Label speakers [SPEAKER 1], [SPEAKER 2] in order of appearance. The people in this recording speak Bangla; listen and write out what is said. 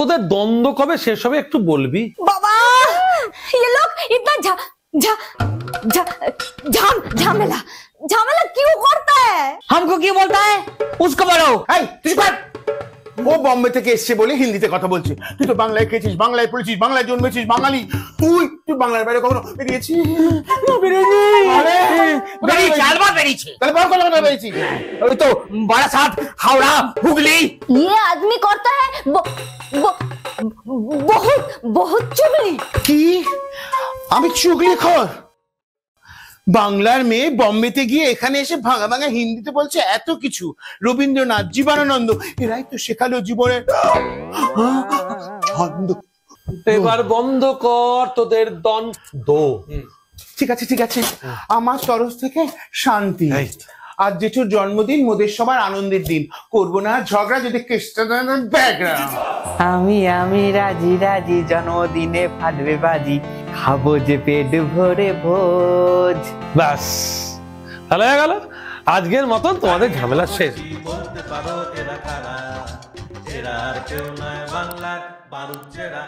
[SPEAKER 1] তোদের দ্বন্দ্ব কবে শেষ হবে একটু বলবি?
[SPEAKER 2] बाबा ये लोग इतना झमेला झमेला क्यों करता है?
[SPEAKER 3] हमको क्यों बोलता है? उसको बोलो।
[SPEAKER 4] এই তুই পার। ও বম্বে থেকে এসছে বলে হিন্দিতে কথা বলছে। তুই তো বাংলায় খেয়েছিস, বাংলায় পড়েছিস, বাংলায় জন্মেছিস, বাঙালি। তুই বাংলার বাইরে কখনো বেরিয়েছিস? আরে
[SPEAKER 3] বেরিয়েছি, আলবার বেরিয়েছি।
[SPEAKER 4] তাহলে বল কলকাতা বেরিয়েছিস?
[SPEAKER 3] ওই তো বারাসাত, হাওড়া, হুগলি।
[SPEAKER 2] ये आदमी करता है बहुत बहुत चुगली।
[SPEAKER 4] কি? আমি চুগলি খোর? বাংলার মেয়ে বম্বেতে গিয়ে এখানে এসে ভাঙা ভাঙা হিন্দিতে বলছে এত কিছু। রবীন্দ্রনাথ, জীবনানন্দ এরাই তো শেখালো জীবনের ছন্দ।
[SPEAKER 1] এবার বন্ধ কর তোদের দ্বন্দ্ব।
[SPEAKER 4] ঠিক আছে ঠিক আছে, আমার তরফ থেকে শান্তি। আজ জেঠুর জন্মদিন, মোদের সবার আনন্দের দিন। করবো না ঝগড়া, যদি খ্রিস্টান ব্যাকগ্রাউন্ড।
[SPEAKER 3] আমি রাজি রাজি, জন্মদিনে ফাটবে বাজি, খাবো যে পেট ভরে ভোজ।
[SPEAKER 1] ব্যাস তাহলে হয়ে গেল, আজকের মতন তোমাদের ঝামেলা শেষ।
[SPEAKER 5] বলতে পারো এরা কারা, এরা আর কেউ নয় বাংলার বারুদ জেরা।